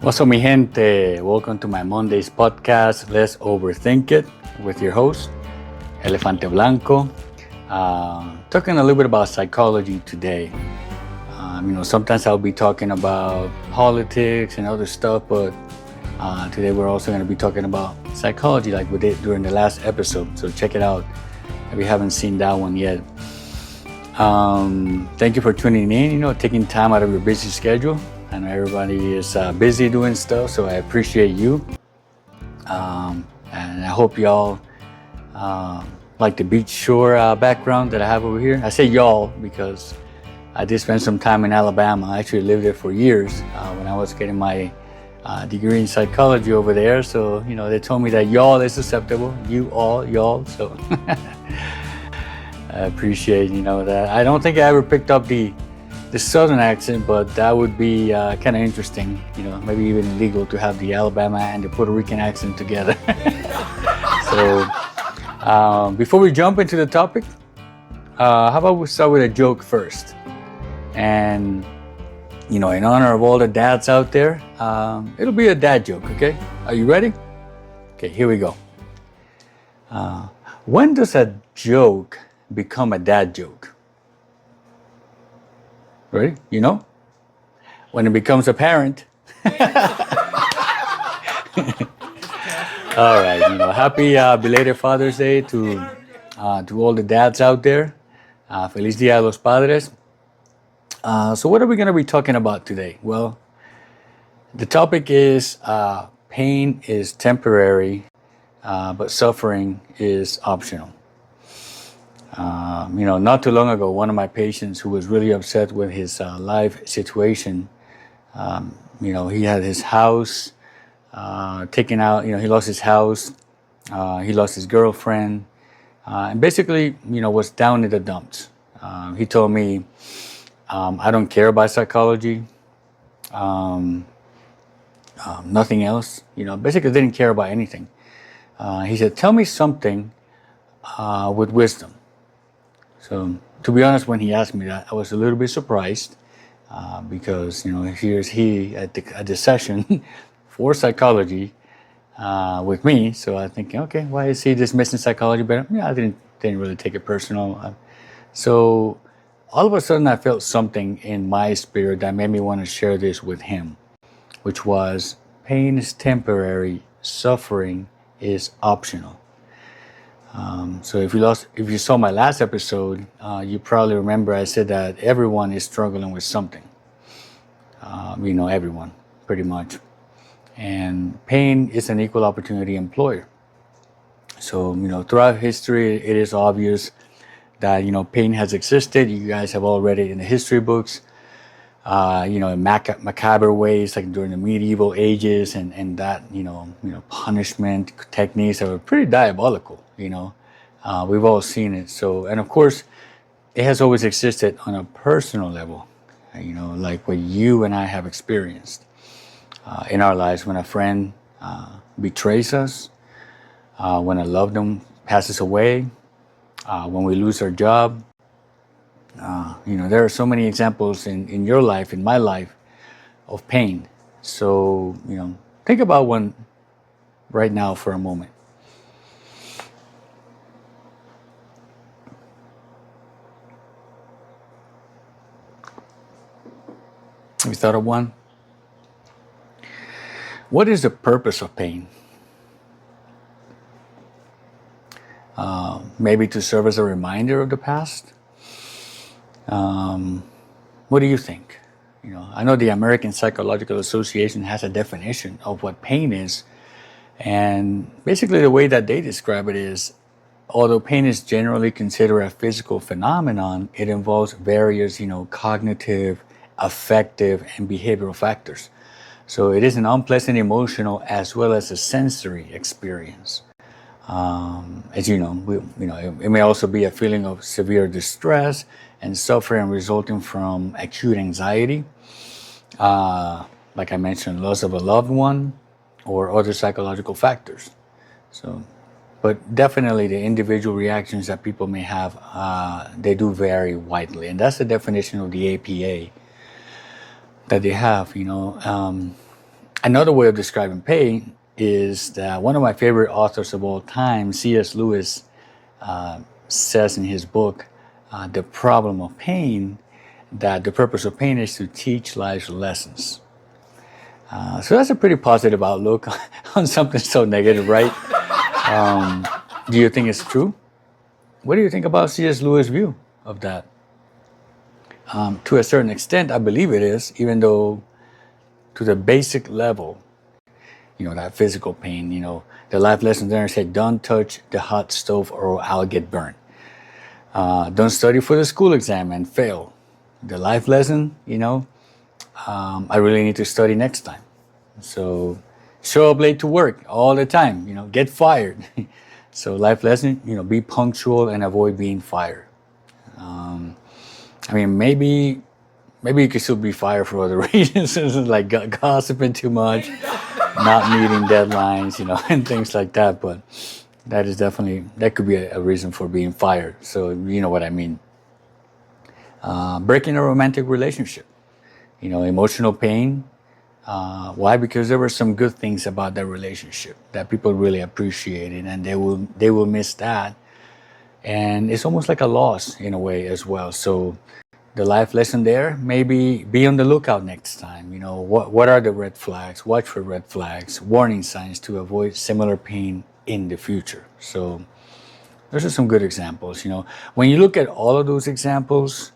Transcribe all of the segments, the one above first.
What's up, mi gente? Welcome to my Mondays podcast, Let's Overthink It, with your host, Elefante Blanco. Talking a little bit about psychology today. Sometimes I'll be talking about politics and other stuff, but today we're also going to be talking about psychology like we did during the last episode. So check it out if you haven't seen that one yet. Thank you for tuning in, taking time out of your busy schedule. I know everybody is busy doing stuff, so I appreciate you. And I hope y'all like the beach shore background that I have over here. I say y'all because I did spend some time in Alabama. I actually lived there for years when I was getting my degree in psychology over there. So, they told me that y'all is acceptable. You all, y'all. So I appreciate, that. I don't think I ever picked up the southern accent, but that would be kind of interesting, maybe even illegal to have the Alabama and the Puerto Rican accent together. So before we jump into the topic, how about we start with a joke first? And in honor of all the dads out there, it'll be a dad joke. Okay, are you ready? Okay, here we go. When does a joke become a dad joke? Ready? When it becomes apparent. All right. Happy belated Father's Day to all the dads out there. Feliz Día de los Padres. So what are we going to be talking about today? Well, the topic is pain is temporary, but suffering is optional. Not too long ago, one of my patients who was really upset with his life situation, he had his house taken out, he lost his house, he lost his girlfriend, and basically, was down in the dumps. He told me, I don't care about psychology, nothing else, basically didn't care about anything. He said, tell me something with wisdom. So, to be honest, when he asked me that, I was a little bit surprised because, here's he at the session for psychology with me. So I'm thinking, okay, why is he dismissing psychology? But I didn't really take it personal. So all of a sudden, I felt something in my spirit that made me want to share this with him, which was pain is temporary, suffering is optional. So if you saw my last episode, you probably remember I said that everyone is struggling with something. Everyone, pretty much. And pain is an equal opportunity employer. So, throughout history, it is obvious that, pain has existed. You guys have all read it in the history books, in macabre ways, like during the medieval ages and that, punishment techniques that were pretty diabolical, we've all seen it. So, and of course, it has always existed on a personal level, like what you and I have experienced in our lives when a friend betrays us, when a loved one passes away, when we lose our job. There are so many examples in your life, in my life, of pain. So, think about one right now for a moment. Have you thought of one? What is the purpose of pain? Maybe to serve as a reminder of the past? What do you think? I know the American Psychological Association has a definition of what pain is. And basically the way that they describe it is, although pain is generally considered a physical phenomenon, it involves various, cognitive, affective, and behavioral factors. So it is an unpleasant emotional as well as a sensory experience. As you know, it may also be a feeling of severe distress and suffering resulting from acute anxiety, like I mentioned, loss of a loved one, or other psychological factors. So, but definitely the individual reactions that people may have, they do vary widely, and that's the definition of the APA that they have. Another way of describing pain is that one of my favorite authors of all time, C.S. Lewis, says in his book, The Problem of Pain, that the purpose of pain is to teach life lessons. So that's a pretty positive outlook on something so negative, right? Do you think it's true? What do you think about C.S. Lewis' view of that? To a certain extent, I believe it is, even though to the basic level, that physical pain, the life lesson there said, don't touch the hot stove or I'll get burned. Don't study for the school exam and fail. The life lesson, I really need to study next time. So show up late to work all the time, get fired. So life lesson, be punctual and avoid being fired. Maybe you could still be fired for other reasons, like gossiping too much, not meeting deadlines, and things like that. But that could be a reason for being fired. So you know what I mean. Breaking a romantic relationship, emotional pain. Why? Because there were some good things about that relationship that people really appreciated, and they will miss that. And it's almost like a loss in a way as well. So the life lesson there, maybe be on the lookout next time. What are the red flags? Watch for red flags, warning signs to avoid similar pain in the future. So those are some good examples. When you look at all of those examples,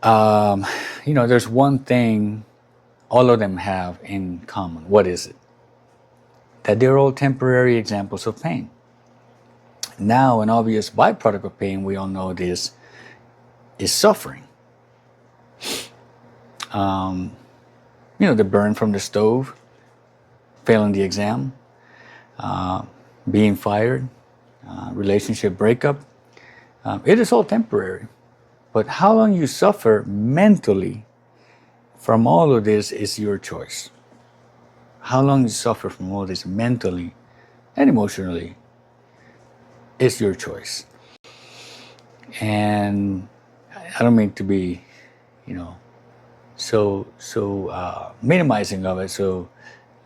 there's one thing all of them have in common. What is it? That they're all temporary examples of pain. Now, an obvious byproduct of pain, we all know this, is suffering. The burn from the stove, failing the exam, being fired, relationship breakup. It is all temporary. But how long you suffer mentally from all of this is your choice. How long you suffer from all this mentally and emotionally is your choice. And I don't mean to be, so minimizing of it. So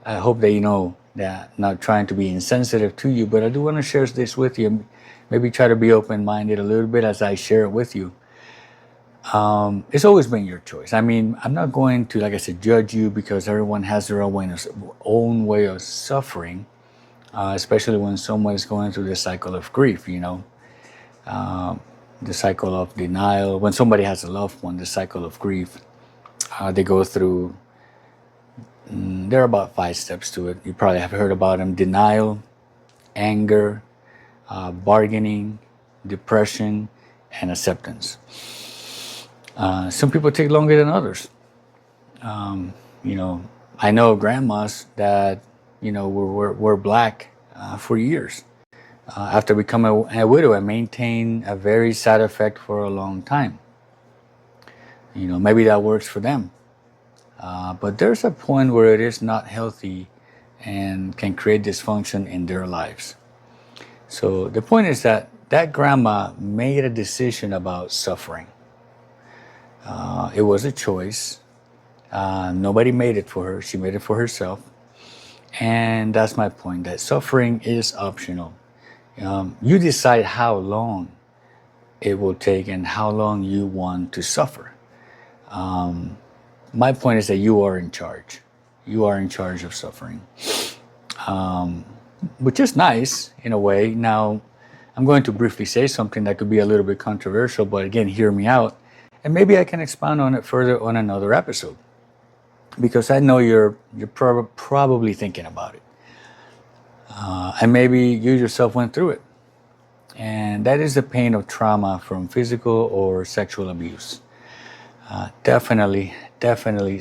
I hope that that I'm not trying to be insensitive to you, but I do want to share this with you. Maybe try to be open-minded a little bit as I share it with you. It's always been your choice. I'm not going to, like I said, judge you because everyone has their own way of suffering, especially when someone is going through the cycle of grief, the cycle of denial. When somebody has a loved one, the cycle of grief, they go through, there are about 5 steps to it. You probably have heard about them: denial, anger, bargaining, depression, and acceptance. Some people take longer than others. I know grandmas that, were black for years after becoming a widow and maintain a very sad effect for a long time. Maybe that works for them. But there's a point where it is not healthy and can create dysfunction in their lives. So the point is that grandma made a decision about suffering. It was a choice. Nobody made it for her. She made it for herself. And that's my point, that suffering is optional. You decide how long it will take and how long you want to suffer. My point is that you are in charge. You are in charge of suffering, which is nice in a way. Now, I'm going to briefly say something that could be a little bit controversial, but again, hear me out. And maybe I can expound on it further on another episode, because I know you're probably thinking about it. And maybe you yourself went through it. And that is the pain of trauma from physical or sexual abuse. Definitely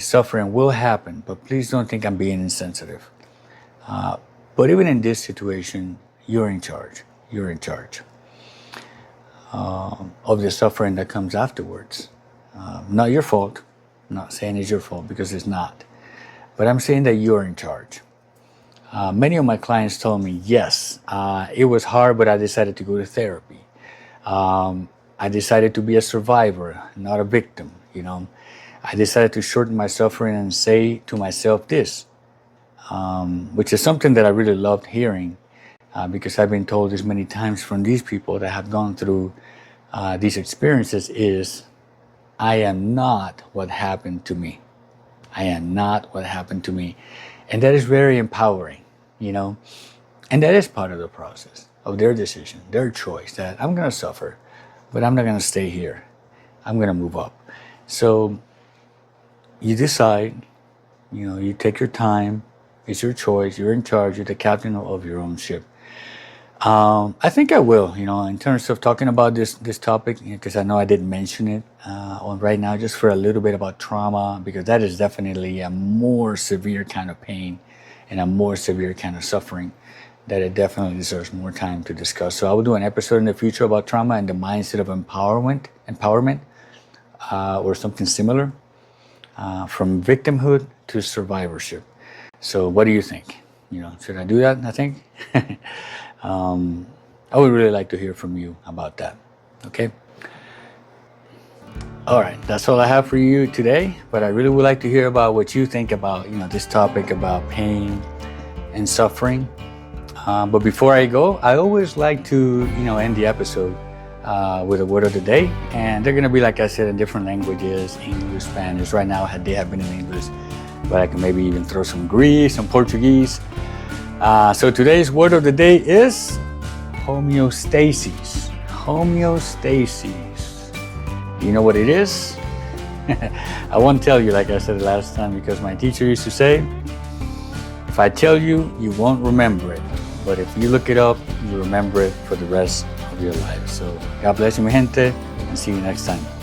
suffering will happen, but please don't think I'm being insensitive. But even in this situation, you're in charge. You're in charge of the suffering that comes afterwards. Not your fault. I'm not saying it's your fault, because it's not. But I'm saying that you're in charge. Many of my clients told me, yes, it was hard, but I decided to go to therapy. I decided to be a survivor, not a victim. I decided to shorten my suffering and say to myself this: which is something that I really loved hearing because I've been told this many times from these people that have gone through these experiences is, I am not what happened to me. I am not what happened to me. And that is very empowering, you know. And that is part of the process of their decision, their choice, that I'm going to suffer, but I'm not going to stay here. I'm going to move up. So you decide, you know, you take your time. It's your choice. You're in charge. You're the captain of your own ship. I think I will, you know, in terms of talking about this topic, because I know I didn't mention it on right now, just for a little bit about trauma, because that is definitely a more severe kind of pain and a more severe kind of suffering that it definitely deserves more time to discuss. So I will do an episode in the future about trauma and the mindset of empowerment, or something similar, from victimhood to survivorship. So what do you think? You know, should I do that? I think. I would really like to hear from you about that. Okay. All right, that's all I have for you today. But I really would like to hear about what you think about, you know, this topic about pain and suffering. But before I go, I always like to, you know, end the episode with a word of the day, and they're gonna be, like I said, in different languages: English, Spanish. Right now, they have been in English, but I can maybe even throw some Greek, some Portuguese. So today's word of the day is homeostasis. Homeostasis. Do you know what it is? I won't tell you, like I said last time, because my teacher used to say, if I tell you, you won't remember it. But if you look it up, you remember it for the rest of your life. So God bless you, mi gente, and see you next time.